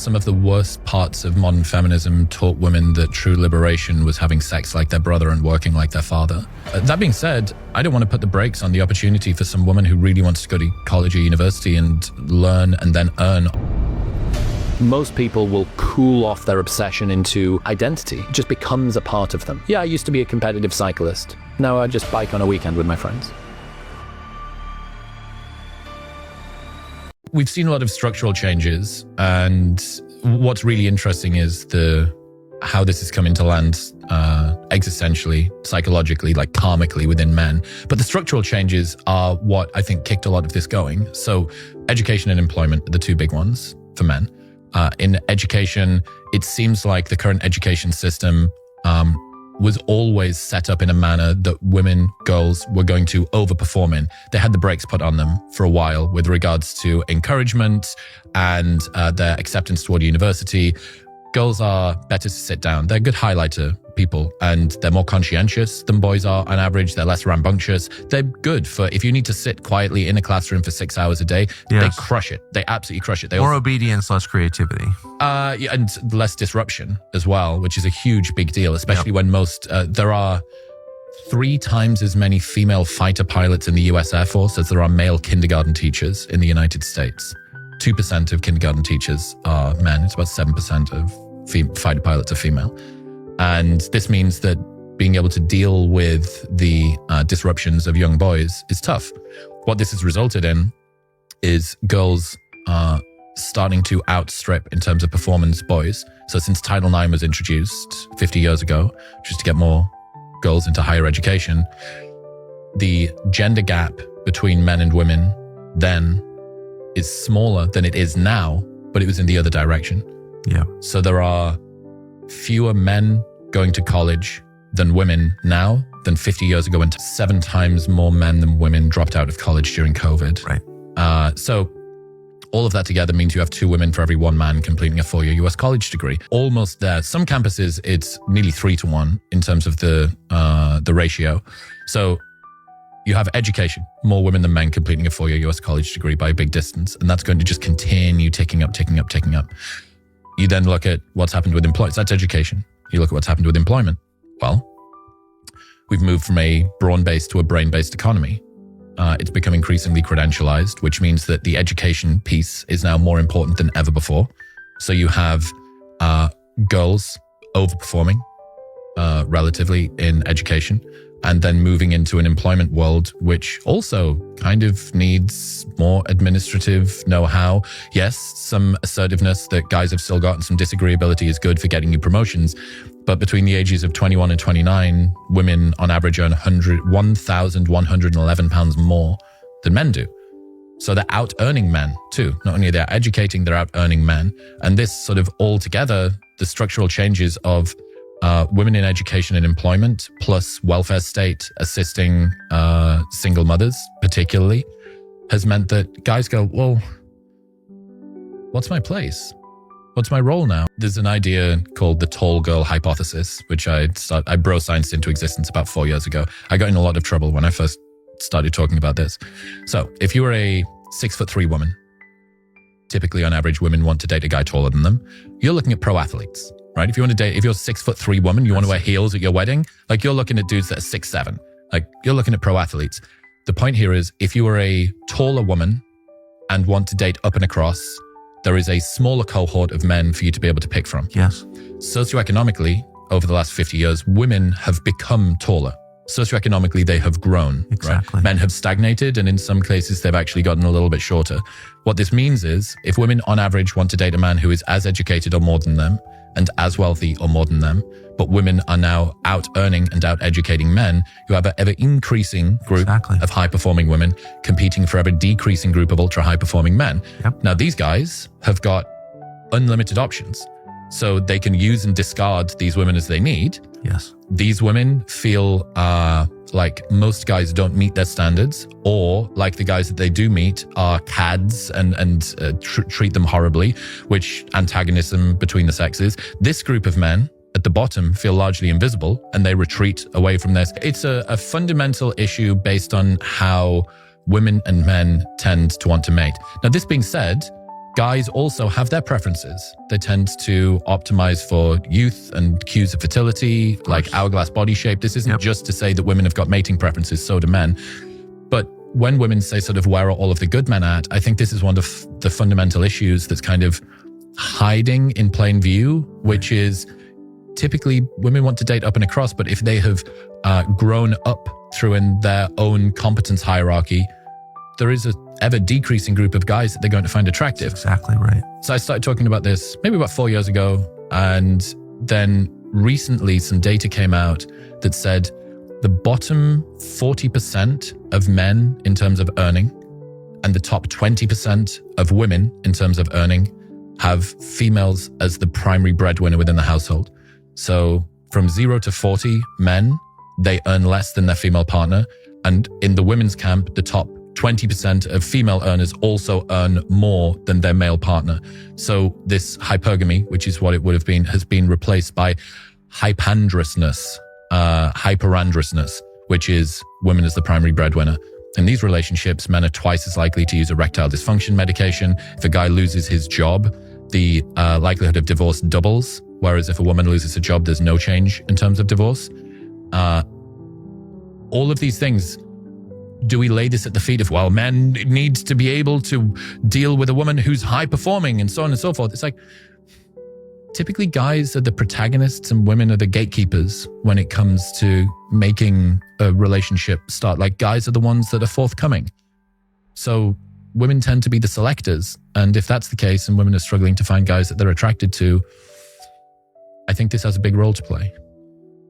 some of the worst parts of modern feminism taught women that true liberation was having sex like their brother and working like their father. That being said, I don't want to put the brakes on the opportunity for some woman who really wants to go to college or university and learn and then earn. Most people will cool off their obsession into identity. It just becomes a part of them. Yeah, I used to be a competitive cyclist. Now I just bike on a weekend with my friends. We've seen a lot of structural changes, and what's really interesting is how this is coming to land existentially, psychologically, like karmically within men. But the structural changes are what I think kicked a lot of this going. So education and employment are the two big ones for men. In education, it seems like the current education system was always set up in a manner that women, girls were going to overperform in. They had the brakes put on them for a while with regards to encouragement and their acceptance toward university. Girls are better to sit down. They're good highlighter people, and they're more conscientious than boys are on average. They're less rambunctious. They're good for if you need to sit quietly in a classroom for 6 hours a day. Yes. They crush it. They absolutely crush it. More obedience, less creativity. Yeah, and less disruption as well, which is a huge big deal, especially when there are 3 times as many female fighter pilots in the US Air Force as there are male kindergarten teachers in the United States. 2% of kindergarten teachers are men. It's about 7% of fighter pilots are female. And this means that being able to deal with the disruptions of young boys is tough. What this has resulted in is girls starting to outstrip in terms of performance boys. So since Title IX was introduced 50 years ago, just to get more girls into higher education, the gender gap between men and women then is smaller than it is now, but it was in the other direction. Yeah. So there are fewer men going to college than women now than 50 years ago, and 7 times more men than women dropped out of college during COVID. Right. So all of that together means you have 2 women for every 1 man completing a 4-year US college degree. Almost there. Some campuses, it's nearly 3 to 1 in terms of the ratio. So you have education, more women than men completing a 4-year US college degree by a big distance. And that's going to just continue ticking up. You then look at what's happened with employment. That's education. You look at what's happened with employment. Well, we've moved from a brawn-based to a brain-based economy. It's become increasingly credentialized, which means that the education piece is now more important than ever before. So you have girls overperforming relatively in education, and then moving into an employment world, which also kind of needs more administrative know-how. Yes, some assertiveness that guys have still got and some disagreeability is good for getting you promotions. But between the ages of 21 and 29, women on average earn £1,111 more than men do. So they're out-earning men too. Not only are they educating, they're out-earning men. And this sort of all together, the structural changes of women in education and employment, plus welfare state assisting single mothers particularly, has meant that guys go, well, what's my place? What's my role now? There's an idea called the tall girl hypothesis, which I bro-scienced into existence about 4 years ago. I got in a lot of trouble when I first started talking about this. So if you were a 6'3" woman, typically on average, women want to date a guy taller than them. You're looking at pro athletes, right? If you're a 6'3" woman, you want to wear heels at your wedding, like you're looking at dudes that are 6'7". Like you're looking at pro athletes. The point here is if you are a taller woman and want to date up and across, there is a smaller cohort of men for you to be able to pick from. Yes. Socioeconomically, over the last 50 years, women have become taller. Socioeconomically, they have grown. Exactly. Right? Men have stagnated, and in some cases, they've actually gotten a little bit shorter. What this means is, if women on average want to date a man who is as educated or more than them, and as wealthy or more than them, but women are now out-earning and out-educating men, you have an ever-increasing group of high-performing women competing for ever-decreasing group of ultra-high-performing men. Yep. Now, these guys have got unlimited options. So they can use and discard these women as they need. Yes. These women feel like most guys don't meet their standards, or like the guys that they do meet are cads and treat them horribly, which antagonism between the sexes. This group of men at the bottom feel largely invisible and they retreat away from this. It's a fundamental issue based on how women and men tend to want to mate. Now, this being said, guys also have their preferences. They tend to optimize for youth and cues of fertility, like hourglass body shape. This isn't just to say that women have got mating preferences, so do men. But when women say sort of where are all of the good men at, I think this is one of the fundamental issues that's kind of hiding in plain view, which is typically women want to date up and across, but if they have grown up through in their own competence hierarchy, there is a ever decreasing group of guys that they're going to find attractive. That's exactly right. So I started talking about this maybe about 4 years ago. And then recently some data came out that said the bottom 40% of men in terms of earning and the top 20% of women in terms of earning have females as the primary breadwinner within the household. So from 0 to 40 men, they earn less than their female partner. And in the women's camp, the top 20% of female earners also earn more than their male partner. So this hypergamy, which is what it would have been, has been replaced by hyperandrousness, which is women as the primary breadwinner. In these relationships, men are twice as likely to use erectile dysfunction medication. If a guy loses his job, the likelihood of divorce doubles. Whereas if a woman loses a job, there's no change in terms of divorce. All of these things, do we lay this at the feet of, well, men need to be able to deal with a woman who's high performing and so on and so forth? It's like, typically guys are the protagonists and women are the gatekeepers when it comes to making a relationship start. Like, guys are the ones that are forthcoming. So women tend to be the selectors. And if that's the case and women are struggling to find guys that they're attracted to, I think this has a big role to play.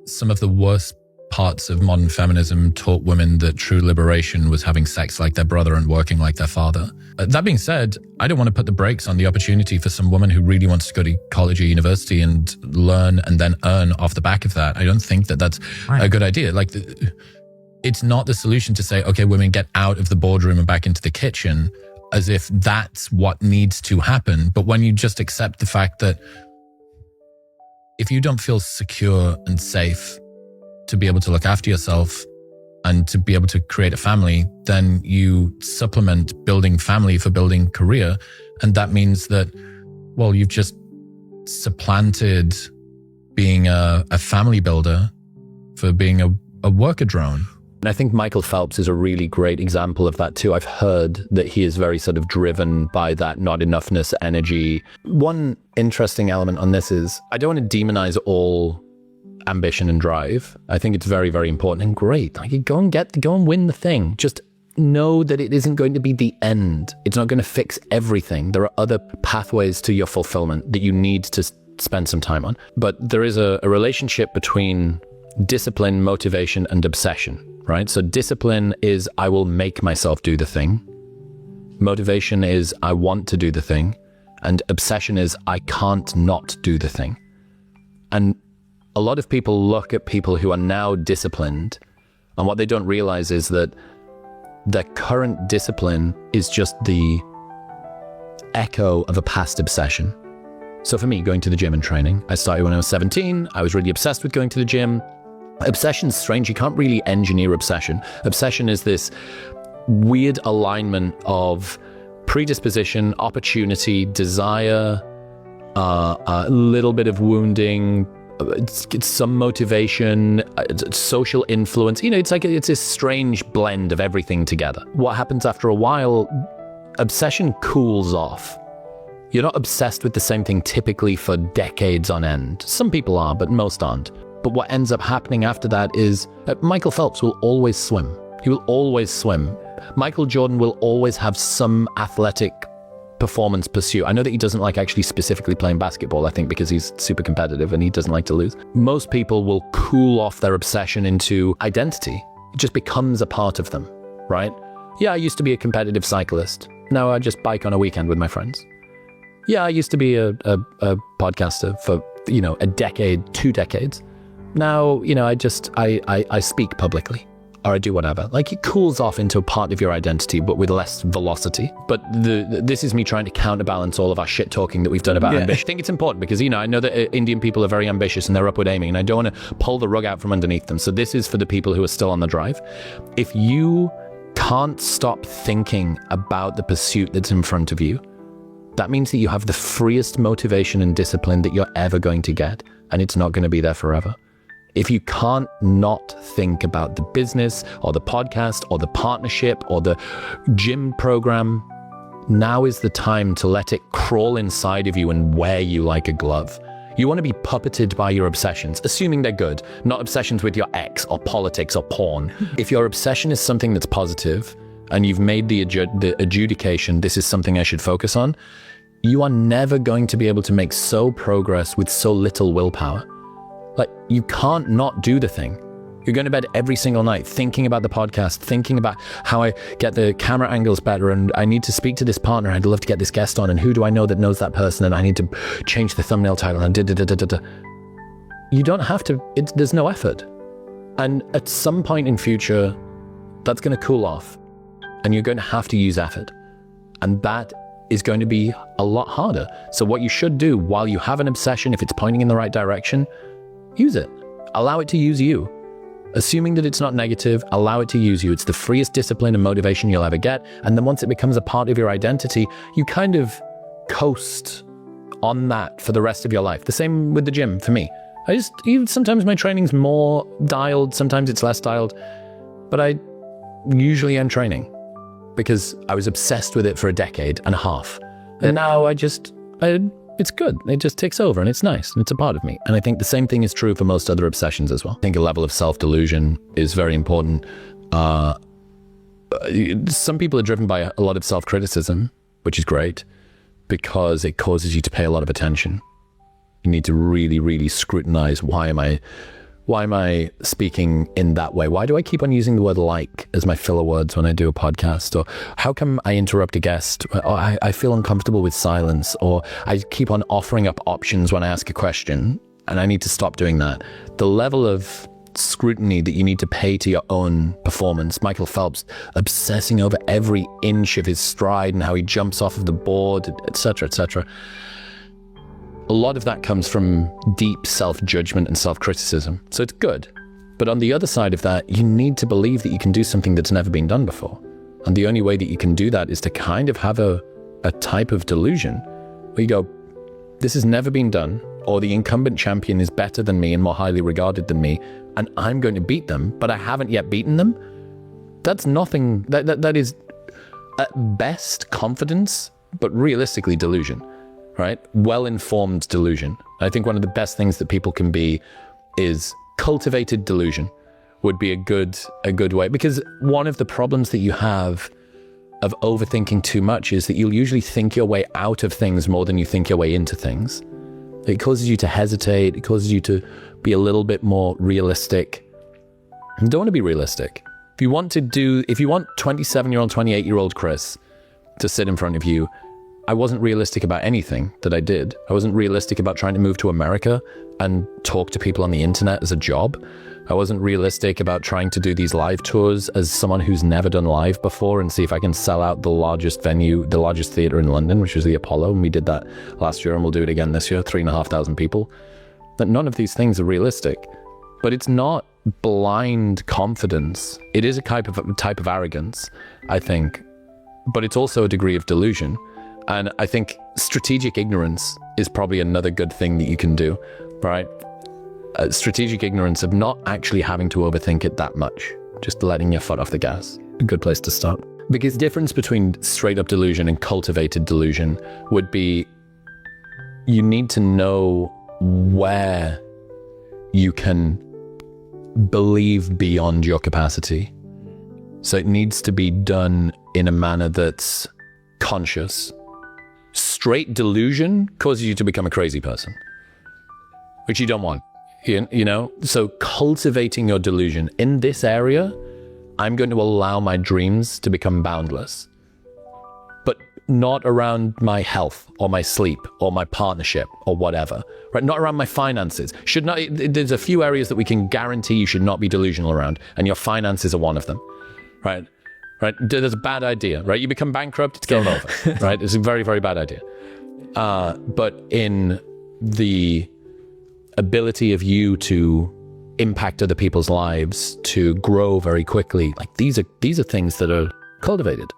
Some of the worst parts of modern feminism taught women that true liberation was having sex like their brother and working like their father. That being said, I don't want to put the brakes on the opportunity for some woman who really wants to go to college or university and learn and then earn off the back of that. I don't think that that's a good idea. Like, it's not the solution to say, okay, women get out of the boardroom and back into the kitchen, as if that's what needs to happen. But when you just accept the fact that if you don't feel secure and safe to be able to look after yourself and to be able to create a family, then you supplement building family for building career. And that means that, well, you've just supplanted being a family builder for being a worker drone. And I think Michael Phelps is a really great example of that too. I've heard that he is very sort of driven by that not enoughness energy. One interesting element on this is, I don't want to demonize all ambition and drive. I think it's very, very important and great. Like, you go and win the thing. Just know that it isn't going to be the end. It's not going to fix everything. There are other pathways to your fulfillment that you need to spend some time on. But there is a relationship between discipline, motivation, and obsession, right? So discipline is, I will make myself do the thing. Motivation is, I want to do the thing. And obsession is, I can't not do the thing. And a lot of people look at people who are now disciplined, and what they don't realize is that their current discipline is just the echo of a past obsession. So for me, going to the gym and training, I started when I was 17. I was really obsessed with going to the gym. Obsession's strange. You can't really engineer obsession. Obsession is this weird alignment of predisposition, opportunity, desire, a little bit of wounding, it's some motivation, social influence. You know, it's like it's this strange blend of everything together. What happens after a while, obsession cools off. You're not obsessed with the same thing typically for decades on end. Some people are, but most aren't. But what ends up happening after that is Michael Phelps will always swim. He will always swim. Michael Jordan will always have some athletic performance pursuit. I know that he doesn't like actually specifically playing basketball, I think because he's super competitive and he doesn't like to lose. Most people will cool off their obsession into identity. It just becomes a part of them, right? Yeah, I used to be a competitive cyclist. Now I just bike on a weekend with my friends. Yeah, I used to be a podcaster for, a decade, 2 decades. Now, I speak publicly. Or I do whatever. Like, it cools off into a part of your identity, but with less velocity. But this is me trying to counterbalance all of our shit talking that we've done about ambition. I think it's important because, I know that Indian people are very ambitious and they're upward aiming, and I don't want to pull the rug out from underneath them. So this is for the people who are still on the drive. If you can't stop thinking about the pursuit that's in front of you, that means that you have the freest motivation and discipline that you're ever going to get, and it's not going to be there forever. If you can't not think about the business or the podcast or the partnership or the gym program, now is the time to let it crawl inside of you and wear you like a glove. You want to be puppeted by your obsessions, assuming they're good, not obsessions with your ex or politics or porn. If your obsession is something that's positive and you've made the adjudication, this is something I should focus on, you are never going to be able to make progress with so little willpower. Like, you can't not do the thing. You're going to bed every single night thinking about the podcast, thinking about how I get the camera angles better, and I need to speak to this partner. I'd love to get this guest on, and who do I know that knows that person, and I need to change the thumbnail title, and da-da-da-da-da-da. You don't have to. There's no effort. And at some point in future, that's going to cool off, and you're going to have to use effort. And that is going to be a lot harder. So what you should do while you have an obsession, if it's pointing in the right direction, use it. Allow it to use you. Assuming that it's not negative, allow it to use you. It's the freest discipline and motivation you'll ever get. And then once it becomes a part of your identity, you kind of coast on that for the rest of your life. The same with the gym for me. Sometimes my training's more dialed, sometimes it's less dialed, but I usually am training because I was obsessed with it for a decade and a half. And now it's good. It just takes over and it's nice and it's a part of me. And I think the same thing is true for most other obsessions as well. I think a level of self-delusion is very important. Some people are driven by a lot of self-criticism, which is great because it causes you to pay a lot of attention. You need to really, really scrutinize, why am I speaking in that way? Why do I keep on using the word like as my filler words when I do a podcast? Or how come I interrupt a guest? Or I feel uncomfortable with silence. Or I keep on offering up options when I ask a question, and I need to stop doing that. The level of scrutiny that you need to pay to your own performance. Michael Phelps obsessing over every inch of his stride and how he jumps off of the board, etc., etc. A lot of that comes from deep self-judgment and self-criticism. So it's good. But on the other side of that, you need to believe that you can do something that's never been done before. And the only way that you can do that is to kind of have a type of delusion where you go, this has never been done, or the incumbent champion is better than me and more highly regarded than me, and I'm going to beat them, but I haven't yet beaten them. That's nothing, that is at best confidence, but realistically delusion. Right? Well-informed delusion. I think one of the best things that people can be is cultivated delusion would be a good way, because one of the problems that you have of overthinking too much is that you'll usually think your way out of things more than you think your way into things. It causes you to hesitate. It causes you to be a little bit more realistic. You don't want to be realistic. If you want 27-year-old, 28-year-old Chris to sit in front of you, I wasn't realistic about anything that I did. I wasn't realistic about trying to move to America and talk to people on the internet as a job. I wasn't realistic about trying to do these live tours as someone who's never done live before and see if I can sell out the largest venue, the largest theater in London, which was the Apollo. And we did that last year and we'll do it again this year, 3,500 people. That none of these things are realistic. But it's not blind confidence. It is a type of arrogance, I think. But it's also a degree of delusion. And I think strategic ignorance is probably another good thing that you can do, right? Strategic ignorance of not actually having to overthink it that much, just letting your foot off the gas. A good place to start. Because the difference between straight up delusion and cultivated delusion would be you need to know where you can believe beyond your capacity. So it needs to be done in a manner that's conscious. Straight delusion causes you to become a crazy person, which you don't want, you know? So cultivating your delusion in this area, I'm going to allow my dreams to become boundless, but not around my health or my sleep or my partnership or whatever, right? Not around my finances. There's a few areas that we can guarantee you should not be delusional around, and your finances are one of them, right? Right? That's a bad idea, right? You become bankrupt, it's game over, right? It's a very, very bad idea. But in the ability of you to impact other people's lives, to grow very quickly, like these are things that are cultivated.